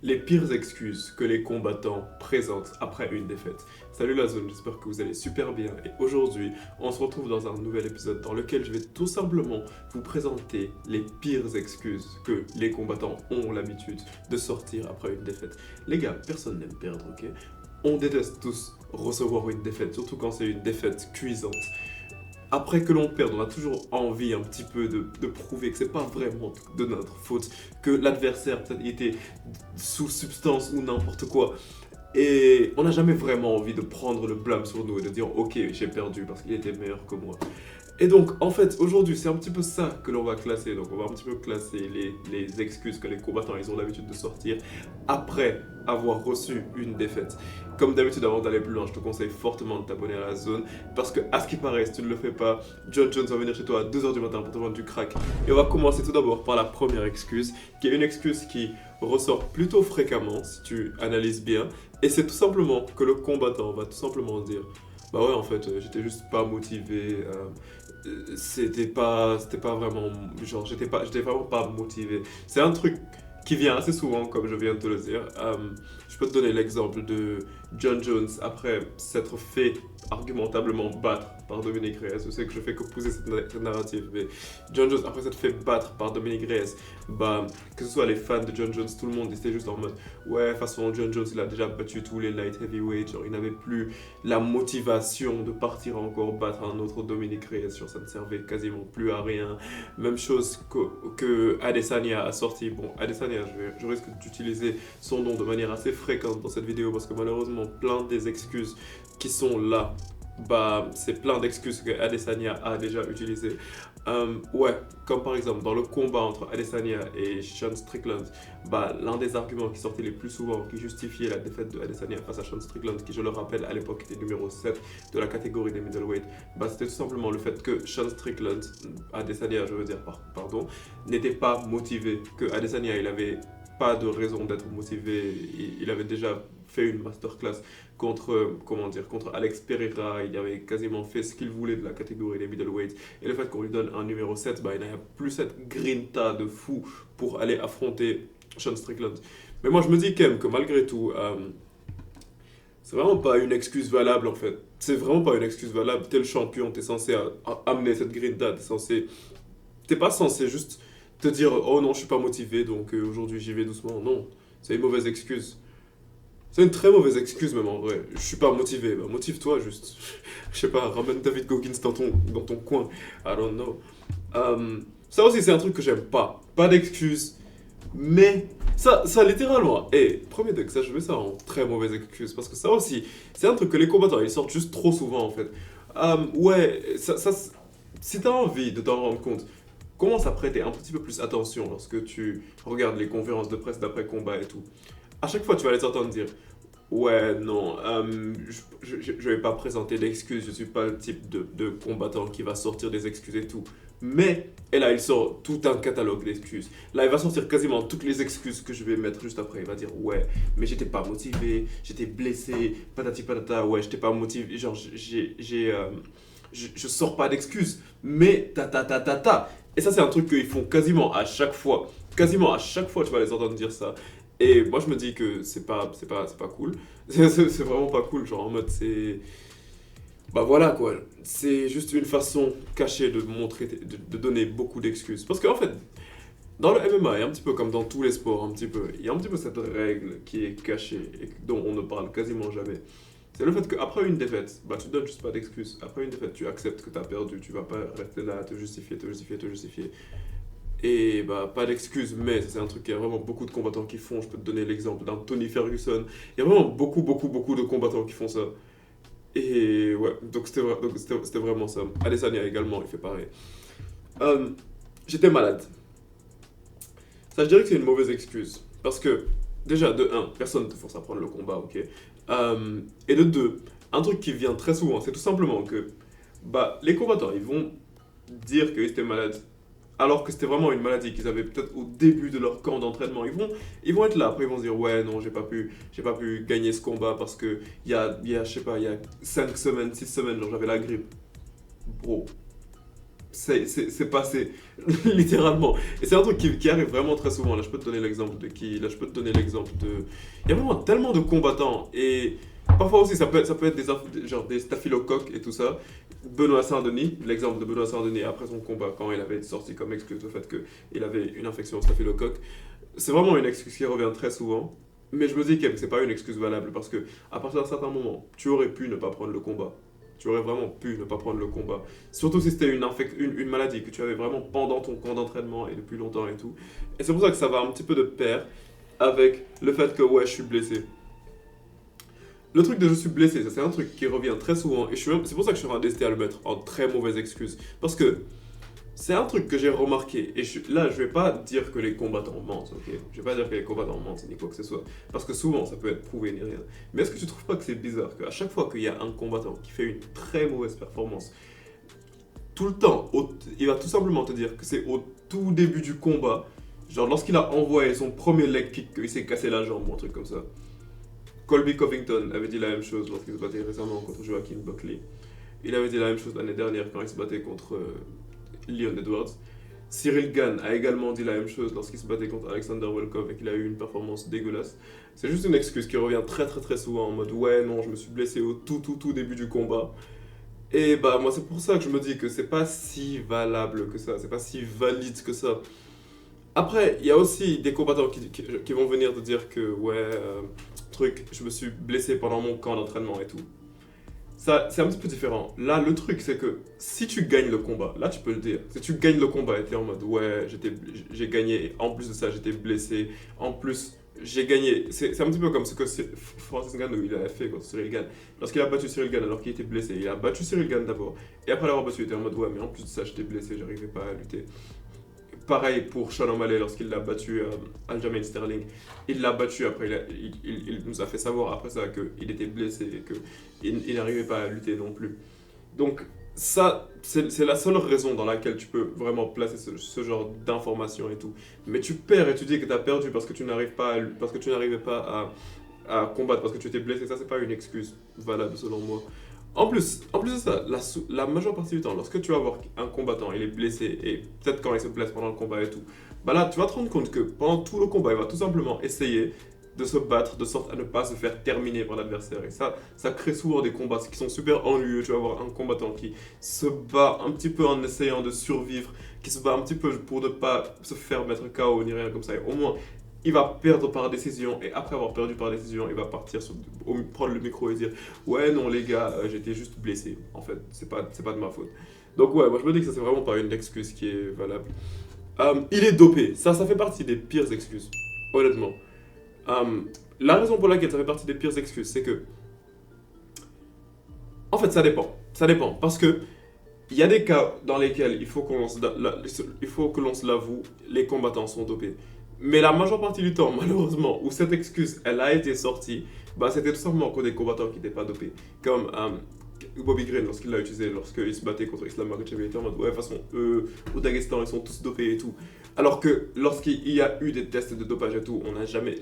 Les pires excuses que les combattants présentent après une défaite. Salut la zone, j'espère que vous allez super bien et aujourd'hui on se retrouve dans un nouvel épisode dans lequel je vais tout simplement vous présenter les pires excuses que les combattants ont l'habitude de sortir après une défaite. Les gars, personne n'aime perdre, ok? On déteste tous recevoir une défaite, surtout quand c'est une défaite cuisante. Après que l'on perd, on a toujours envie un petit peu de prouver que c'est pas vraiment de notre faute, que l'adversaire peut-être était sous substance ou n'importe quoi. Et on n'a jamais vraiment envie de prendre le blâme sur nous et de dire ok, j'ai perdu parce qu'il était meilleur que moi. Et donc, en fait, aujourd'hui, c'est un petit peu ça que l'on va classer. Donc, on va un petit peu classer les excuses que les combattants ils ont l'habitude de sortir après avoir reçu une défaite. Comme d'habitude, avant d'aller plus loin, je te conseille fortement de t'abonner à la zone parce que, à ce qui paraît, si tu ne le fais pas, John Jones va venir chez toi à 2h du matin pour te vendre du crack. Et on va commencer tout d'abord par la première excuse, qui est une excuse qui ressort plutôt fréquemment si tu analyses bien. Et c'est tout simplement que le combattant va tout simplement dire bah ouais, en fait, j'étais juste pas motivé. C'était pas vraiment. Genre, j'étais vraiment pas motivé. C'est un truc qui vient assez souvent, comme je viens de te le dire. Je peux te donner l'exemple de John Jones après s'être fait argumentablement battre par Dominic Reyes. Je sais que je fais que pousser cette narrative, mais John Jones après s'être fait battre par Dominic Reyes, bah, que ce soit les fans de John Jones, tout le monde était juste en mode ouais, de toute façon, John Jones il a déjà battu tous les light heavyweights, genre il n'avait plus la motivation de partir encore battre un autre Dominic Reyes, genre ça ne servait quasiment plus à rien. Même chose que Adesanya a sorti. Bon, Adesanya, je risque d'utiliser son nom de manière assez fréquente dans cette vidéo parce que malheureusement, plein des excuses qui sont là, bah, c'est plein d'excuses que Adesanya a déjà utilisées. Ouais, comme par exemple dans le combat entre Adesanya et Sean Strickland, bah, l'un des arguments qui sortait les plus souvent, qui justifiait la défaite de Adesanya face à Sean Strickland, qui je le rappelle à l'époque était numéro 7 de la catégorie des middleweight, bah, c'était tout simplement le fait que Sean Strickland, Adesanya je veux dire, pardon, n'était pas motivé, que Adesanya il avait pas de raison d'être motivé, il avait déjà fait une masterclass contre Alex Pereira, il avait quasiment fait ce qu'il voulait de la catégorie des middleweight. Et le fait qu'on lui donne un numéro 7, bah, il n'a plus cette grinta de fou pour aller affronter Sean Strickland. Mais moi je me dis quand même que malgré tout, c'est vraiment pas une excuse valable en fait. C'est vraiment pas une excuse valable. T'es le champion, t'es censé amener cette grinta, t'es pas censé juste te dire oh non je suis pas motivé donc aujourd'hui j'y vais doucement. Non, c'est une mauvaise excuse. C'est une très mauvaise excuse même en vrai. Je suis pas motivé. Bah, motive-toi juste. Je sais pas, ramène David Goggins dans ton coin. I don't know. Ça aussi c'est un truc que j'aime pas. Pas d'excuse. Mais ça littéralement. Et premier degré, ça je mets ça en très mauvaise excuse. Parce que ça aussi, c'est un truc que les combattants ils sortent juste trop souvent en fait. Ouais, si t'as envie de t'en rendre compte, commence à prêter un petit peu plus attention lorsque tu regardes les conférences de presse d'après combat et tout. À chaque fois, tu vas les entendre dire ouais, non, je vais pas présenter d'excuses, je suis pas le type de combattant qui va sortir des excuses et tout. Mais, et là, il sort tout un catalogue d'excuses. Là, il va sortir quasiment toutes les excuses que je vais mettre juste après. Il va dire ouais, mais j'étais pas motivé, j'étais blessé, patati patata, ouais, j'étais pas motivé, genre, je sors pas d'excuses, mais ta ta ta ta ta. Et ça, c'est un truc qu'ils font quasiment à chaque fois. Quasiment à chaque fois, tu vas les entendre dire ça. Et moi, je me dis que c'est pas cool. C'est vraiment pas cool. Genre, en mode, c'est. Bah voilà, quoi. C'est juste une façon cachée de montrer, de donner beaucoup d'excuses. Parce qu'en fait, dans le MMA, et un petit peu comme dans tous les sports, un petit peu, il y a un petit peu cette règle qui est cachée et dont on ne parle quasiment jamais. C'est le fait qu'après une défaite, bah tu donnes juste pas d'excuses. Après une défaite, tu acceptes que tu as perdu. Tu vas pas rester là à te justifier, te justifier, te justifier. Et bah, pas d'excuses, mais c'est un truc qu'il y a vraiment beaucoup de combattants qui font. Je peux te donner l'exemple d'un Tony Ferguson. Il y a vraiment beaucoup, beaucoup, beaucoup de combattants qui font ça. Et ouais, donc c'était vraiment ça. Adesanya également, il fait pareil. Euh, J'étais malade. Ça, je dirais que c'est une mauvaise excuse. Parce que, déjà, de un, personne ne te force à prendre le combat, ok. Et de deux, un truc qui vient très souvent, c'est tout simplement que bah, les combattants, ils vont dire qu'ils étaient malades alors que c'était vraiment une maladie qu'ils avaient peut-être au début de leur camp d'entraînement. Ils vont être là, après ils vont se dire ouais non j'ai pas pu gagner ce combat parce que je sais pas, il y a 5 semaines, 6 semaines, genre j'avais la grippe. Bro, c'est passé, littéralement. Et c'est un truc qui arrive vraiment très souvent. Là, je peux te donner l'exemple de qui? Là, je peux te donner l'exemple de. Il y a vraiment tellement de combattants. Et parfois aussi, ça peut être genre des staphylocoques et tout ça. Benoît Saint-Denis, l'exemple de Benoît Saint-Denis après son combat, quand il avait sorti comme excuse le fait qu'il avait une infection au staphylocoque. C'est vraiment une excuse qui revient très souvent. Mais je me dis que c'est pas une excuse valable parce que à partir d'un certain moment, tu aurais pu ne pas prendre le combat. Tu aurais vraiment pu ne pas prendre le combat. Surtout si c'était une maladie que tu avais vraiment pendant ton camp d'entraînement et depuis longtemps et tout. Et c'est pour ça que ça va un petit peu de pair avec le fait que ouais, je suis blessé. Le truc de je suis blessé, ça c'est un truc qui revient très souvent et c'est pour ça que je suis décidé à le mettre en très mauvaise excuse. Parce que c'est un truc que j'ai remarqué, et là je vais pas dire que les combattants mentent, ok? Je vais pas dire que les combattants mentent ni quoi que ce soit, parce que souvent ça peut être prouvé ni rien. Mais est-ce que tu trouves pas que c'est bizarre qu'à chaque fois qu'il y a un combattant qui fait une très mauvaise performance, tout le temps, il va tout simplement te dire que c'est au tout début du combat, genre lorsqu'il a envoyé son premier leg kick, qu'il s'est cassé la jambe ou un truc comme ça. Colby Covington avait dit la même chose lorsqu'il se battait récemment contre Joaquin Buckley. Il avait dit la même chose l'année dernière quand il se battait contre Leon Edwards. Cyril Gane a également dit la même chose lorsqu'il se battait contre Alexander Volkov et qu'il a eu une performance dégueulasse. C'est juste une excuse qui revient très très très souvent en mode ouais non je me suis blessé au tout début du combat. Et bah moi c'est pour ça que je me dis que c'est pas si valable que ça, c'est pas si valide que ça. Après il y a aussi des combattants qui vont venir te dire que ouais je me suis blessé pendant mon camp d'entraînement et tout. Ça, c'est un petit peu différent. Là, le truc, c'est que si tu gagnes le combat, là, tu peux le dire. Si tu gagnes le combat et t'es en mode, ouais, j'ai gagné, et en plus de ça, j'étais blessé, en plus, j'ai gagné. C'est un petit peu comme ce que Francis Ngannou il a fait contre Cyril Gane. Lorsqu'il a battu Cyril Gane alors qu'il était blessé, il a battu Cyril Gane d'abord. Et après l'avoir battu, il était en mode, ouais, mais en plus de ça, j'étais blessé, j'arrivais pas à lutter. Pareil pour Sean O'Malley lorsqu'il l'a battu Aljamain Sterling. Il l'a battu après, il nous a fait savoir après ça qu'il était blessé et qu'il n'arrivait pas à lutter non plus. Donc ça, c'est la seule raison dans laquelle tu peux vraiment placer ce genre d'informations et tout. Mais tu perds et tu dis que tu as perdu parce que tu n'arrivais pas à combattre, parce que tu étais blessé. Ça, c'est pas une excuse valable selon moi. En plus de ça, la majeure partie du temps, lorsque tu vas voir un combattant, il est blessé, et peut-être quand il se blesse pendant le combat et tout, bah là, tu vas te rendre compte que pendant tout le combat, il va tout simplement essayer de se battre de sorte à ne pas se faire terminer par l'adversaire. Et ça crée souvent des combats qui sont super ennuyeux. Tu vas avoir un combattant qui se bat un petit peu en essayant de survivre, qui se bat un petit peu pour ne pas se faire mettre KO ni rien comme ça. Et au moins, il va perdre par décision et après avoir perdu par décision, il va partir prendre le micro et dire ouais non les gars, j'étais juste blessé en fait, c'est pas de ma faute. Donc ouais, moi je me dis que ça c'est vraiment pas une excuse qui est valable. Il est dopé, ça fait partie des pires excuses, honnêtement. La raison pour laquelle ça fait partie des pires excuses, c'est que en fait ça dépend parce que il y a des cas dans lesquels il faut que l'on se l'avoue, les combattants sont dopés. Mais la majeure partie du temps, malheureusement, où cette excuse, elle a été sortie, bah, c'était tout simplement que des combattants qui n'étaient pas dopés. Comme Bobby Green, lorsqu'il l'a utilisé, lorsqu'il se battait contre Islam Makhachev, il était en mode, ouais, de toute façon, eux, au Daghestan, ils sont tous dopés et tout. Alors que lorsqu'il y a eu des tests de dopage et tout, on n'a jamais,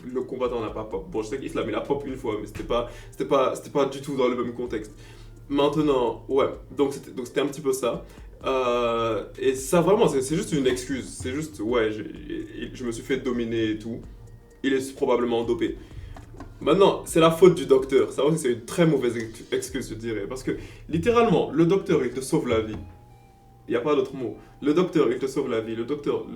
le combattant n'a pas pop. Bon, je sais qu'Islam, il a pop une fois, mais c'était pas du tout dans le même contexte. Maintenant, ouais, donc c'était un petit peu ça. Et ça vraiment, c'est juste une excuse. C'est juste, ouais, je me suis fait dominer et tout. Il est probablement dopé. Maintenant, c'est la faute du docteur. Ça aussi, c'est une très mauvaise excuse, je dirais. Parce que, littéralement, le docteur, il te sauve la vie. Il n'y a pas d'autre mot. Le docteur, il te sauve la vie. Le docteur...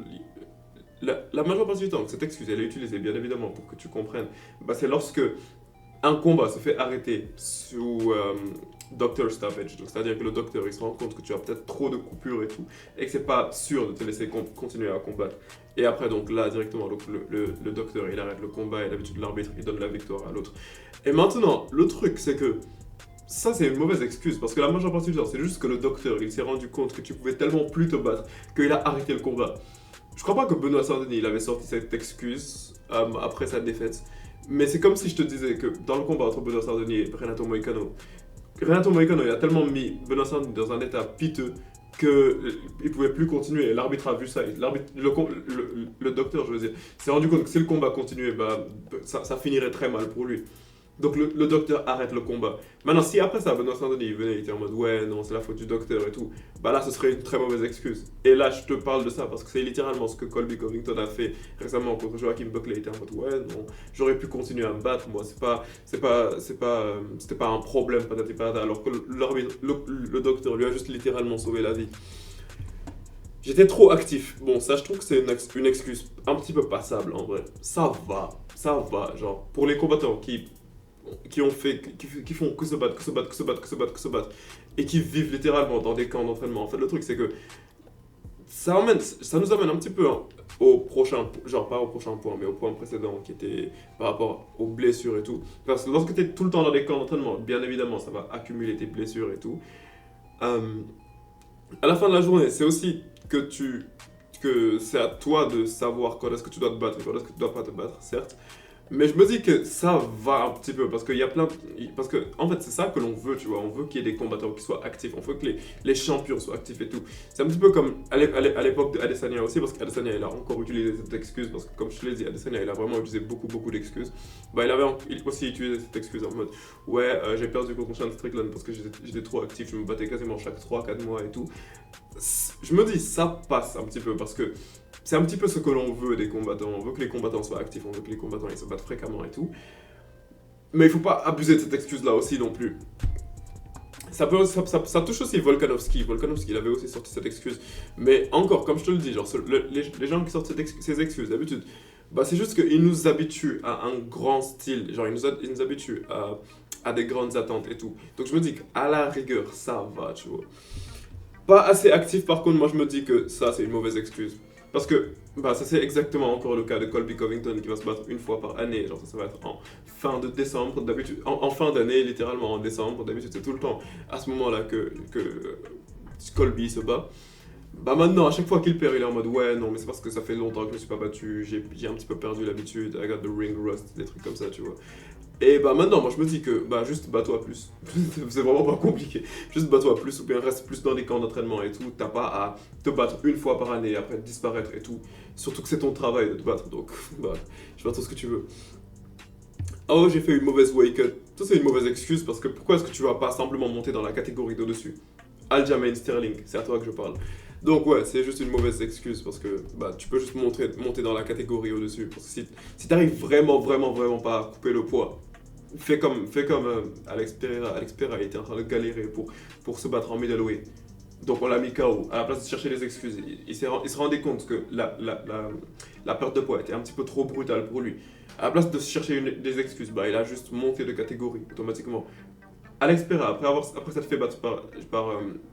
La majeure partie du temps, cette excuse, elle est utilisée, bien évidemment, pour que tu comprennes. Bah, c'est lorsque un combat se fait arrêter sous doctor stoppage, c'est-à-dire que le docteur il se rend compte que tu as peut-être trop de coupures et tout, et que c'est pas sûr de te laisser continuer à combattre. Et après donc là directement le docteur il arrête le combat et d'habitude l'arbitre il donne la victoire à l'autre. Et maintenant le truc c'est que ça c'est une mauvaise excuse parce que la majeure partie du temps c'est juste que le docteur il s'est rendu compte que tu pouvais tellement plus te battre qu'il a arrêté le combat. Je crois pas que Benoît Saint-Denis il avait sorti cette excuse après sa défaite. Mais c'est comme si je te disais que dans le combat entre Benoît Saint-Denis et Renato Moicano il a tellement mis Benoît Saint-Denis dans un état piteux qu'il ne pouvait plus continuer. L'arbitre a vu ça. Le docteur, je veux dire, s'est rendu compte que si le combat continuait, bah, ça finirait très mal pour lui. Donc le docteur arrête le combat. Maintenant, si après ça, Benoît Saint-Denis il venait, il était en mode ouais, non, c'est la faute du docteur et tout, bah là, ce serait une très mauvaise excuse. Et là, je te parle de ça parce que c'est littéralement ce que Colby Covington a fait récemment contre Joaquin Buckley. Il était en mode ouais, non, j'aurais pu continuer à me battre, moi, c'était pas un problème, patati patata, alors que le docteur lui a juste littéralement sauvé la vie. J'étais trop actif. Bon, ça, je trouve que c'est une excuse un petit peu passable en vrai. Ça va, genre, pour les combattants qui ont fait, qui font que se battre, que se battre, que se battre, que se battre, que se battre, et qui vivent littéralement dans des camps d'entraînement. En fait, le truc, c'est que ça nous amène un petit peu au prochain, genre pas au prochain point, mais au point précédent qui était par rapport aux blessures et tout. Parce que lorsque tu es tout le temps dans des camps d'entraînement, bien évidemment, ça va accumuler tes blessures et tout. Euh, à la fin de la journée, c'est aussi que c'est à toi de savoir quand est-ce que tu dois te battre et quand est-ce que tu dois pas te battre, certes. Mais je me dis que ça va un petit peu parce qu'il y a parce que en fait c'est ça que l'on veut, tu vois. On veut qu'il y ait des combattants qui soient actifs. On veut que les champions soient actifs et tout. C'est un petit peu comme à l'époque d'Adesanya aussi, parce qu'Adesanya il a encore utilisé cette excuse parce que comme je te l'ai dit, Adesanya il a vraiment utilisé beaucoup d'excuses. Bah il aussi utilisé cette excuse en mode ouais j'ai perdu contre Sean Strickland parce que j'étais trop actif, je me battais quasiment chaque 3-4 mois et tout. Je me dis ça passe un petit peu parce que c'est un petit peu ce que l'on veut des combattants. On veut que les combattants soient actifs, on veut que les combattants ils se battent fréquemment et tout. Mais il faut pas abuser de cette excuse-là aussi non plus. Ça touche aussi Volkanovski. Volkanovski, il avait aussi sorti cette excuse. Mais encore, comme je te le dis, genre, les gens qui sortent ces excuses, d'habitude, bah, c'est juste qu'ils nous habituent à un grand style. Genre, ils nous habituent à des grandes attentes et tout. Donc je me dis qu'à la rigueur, ça va, tu vois. Pas assez actif, par contre, moi je me dis que ça, c'est une mauvaise excuse. Parce que bah, ça c'est exactement encore le cas de Colby Covington qui va se battre une fois par année. Genre ça va être en fin de décembre d'habitude, en fin d'année littéralement en décembre d'habitude c'est tout le temps à ce moment-là que Colby se bat. Bah maintenant à chaque fois qu'il perd il est en mode ouais non mais c'est parce que ça fait longtemps que je me suis pas battu, j'ai un petit peu perdu l'habitude, I got the ring rust, des trucs comme ça tu vois. Et bah maintenant, moi je me dis que bah juste bats-toi plus. C'est vraiment pas compliqué. Juste bats-toi plus ou bien reste plus dans les camps d'entraînement et tout. T'as pas à te battre une fois par année et après disparaître et tout. Surtout que c'est ton travail de te battre donc bah je fais tout ce que tu veux. Oh j'ai fait une mauvaise weight cut. Ça c'est une mauvaise excuse parce que pourquoi est-ce que tu vas pas simplement monter dans la catégorie d'au-dessus? Aljamain Sterling, c'est à toi que je parle. Donc ouais, c'est juste une mauvaise excuse parce que bah, tu peux juste monter dans la catégorie au-dessus. Parce que si t'arrives vraiment pas à couper le poids, fais comme Alex Pereira. Alex Pereira était en train de galérer pour se battre en middleweight. Donc on l'a mis KO. À la place de chercher les excuses, il se rendait compte que la perte de poids était un petit peu trop brutale pour lui. À la place de chercher des excuses, bah, il a juste monté de catégorie automatiquement. Alex Pereira, après s'être fait battre par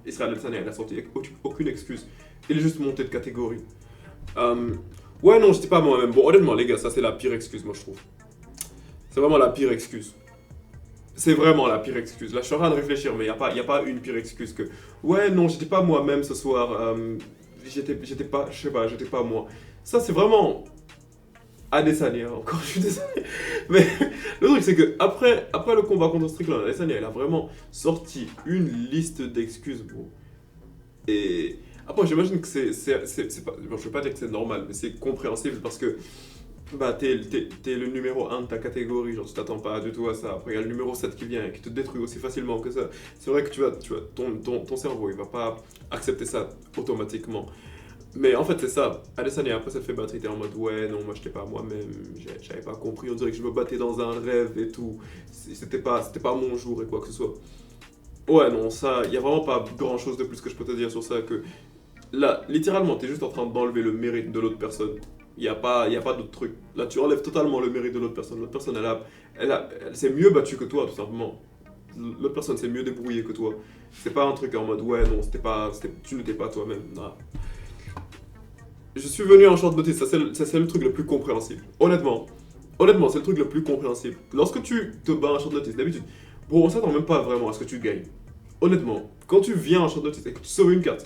Israel Adesanya, il a sorti aucune excuse. Il est juste monté de catégorie. Ouais, non, j'étais pas moi-même. Bon, honnêtement, les gars, ça c'est la pire excuse, moi je trouve. C'est vraiment la pire excuse. C'est vraiment la pire excuse. Là, je suis en train de réfléchir, mais il n'y a pas une pire excuse que. Ouais, non, j'étais pas moi-même ce soir. J'étais pas, je sais pas, j'étais pas moi. Ça, c'est vraiment. Adesanya, encore, je suis désolé. Mais le truc, c'est que après le combat contre Strickland, Adesanya, il a vraiment sorti une liste d'excuses, bro. Et après, j'imagine que c'est pas. Bon, je vais pas dire que c'est normal, mais c'est compréhensible parce que. Bah, t'es le numéro 1 de ta catégorie, genre tu t'attends pas du tout à ça. Après, il y a le numéro 7 qui vient et qui te détruit aussi facilement que ça. C'est vrai que ton cerveau, il va pas accepter ça automatiquement. Mais en fait, c'est ça. Adesanya, après s'être fait battre, il était en mode ouais, non, moi j'étais pas moi-même, j'avais pas compris, on dirait que je me battais dans un rêve et tout. C'était pas mon jour et quoi que ce soit. Ouais, non, ça, il y a vraiment pas grand chose de plus que je peux te dire sur ça que. Là, littéralement, t'es juste en train d'enlever le mérite de l'autre personne. Y a pas d'autre truc. Là, tu enlèves totalement le mérite de l'autre personne. L'autre personne, elle s'est mieux battue que toi, tout simplement. L'autre personne s'est mieux débrouillée que toi. C'est pas un truc en mode, ouais, non, tu n'étais pas toi-même. Non. Je suis venu en short notice, ça c'est le truc le plus compréhensible. Honnêtement, c'est le truc le plus compréhensible. Lorsque tu te bats en short notice, d'habitude, bon, on s'attend même pas vraiment à ce que tu gagnes. Honnêtement, quand tu viens en short notice et que tu sauves une carte,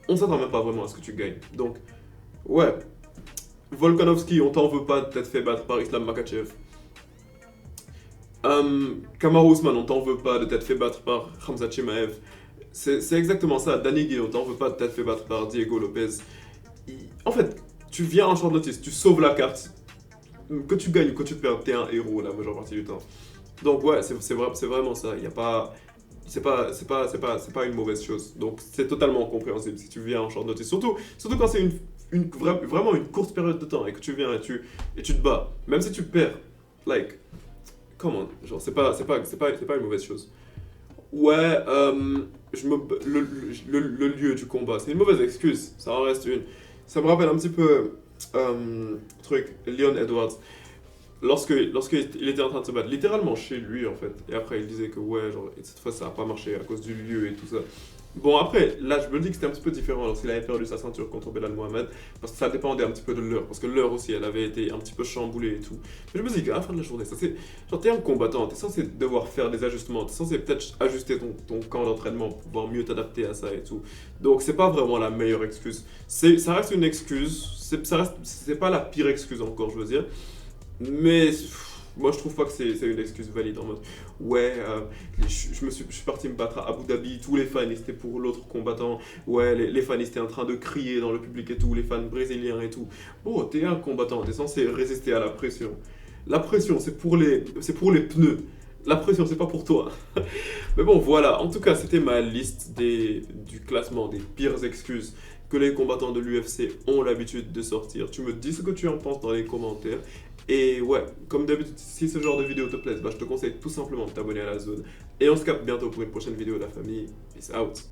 on s'attend même pas vraiment à ce que tu gagnes. Donc, ouais. Volkanovski, on t'en veut pas de t'être fait battre par Islam Makhachev. Kamaru Usman, on t'en veut pas de t'être fait battre par Khamzat Chimaev. C'est exactement ça. Danny Gay, on t'en veut pas de t'être fait battre par Diego Lopez. En fait, tu viens en short notice, tu sauves la carte. Que tu gagnes ou que tu perds, t'es un héros la majeure partie du temps. Donc ouais, c'est vraiment ça. Il y a pas, c'est pas une mauvaise chose. Donc c'est totalement compréhensible si tu viens en short notice. Surtout quand c'est vraiment une courte période de temps et que tu viens et tu te bats. Même si tu perds, like, come on, genre c'est pas une mauvaise chose. Ouais, le lieu du combat, c'est une mauvaise excuse, ça en reste une. Ça me rappelle un petit peu, Leon Edwards, lorsqu'il était en train de se battre, littéralement chez lui en fait. Et après, il disait que ouais, genre, et cette fois ça a pas marché à cause du lieu et tout ça. Bon, après, là, je me dis que c'était un petit peu différent lorsqu'il avait perdu sa ceinture contre Belal Mohamed, parce que ça dépendait un petit peu de l'heure, parce que l'heure aussi, elle avait été un petit peu chamboulée et tout. Mais je me dis qu'à la fin de la journée, ça c'est. Genre, t'es un combattant, t'es censé devoir faire des ajustements, t'es censé peut-être ajuster ton camp d'entraînement pour pouvoir mieux t'adapter à ça et tout. Donc, c'est pas vraiment la meilleure excuse. Ça reste une excuse, c'est pas la pire excuse encore, je veux dire. Mais moi, je trouve pas que c'est une excuse valide en mode ouais, je suis parti me battre à Abu Dhabi, tous les fans ils étaient pour l'autre combattant, ouais, les fans ils étaient en train de crier dans le public et tout, les fans brésiliens et tout. Oh, t'es un combattant, t'es censé résister à la pression. La pression, c'est pour les pneus. La pression, c'est pas pour toi. Mais bon, voilà. En tout cas, c'était ma liste du classement des pires excuses que les combattants de l'UFC ont l'habitude de sortir. Tu me dis ce que tu en penses dans les commentaires. Et ouais, comme d'habitude, si ce genre de vidéo te plaît, bah, je te conseille tout simplement de t'abonner à la zone. Et on se capte bientôt pour une prochaine vidéo, la famille. Peace out.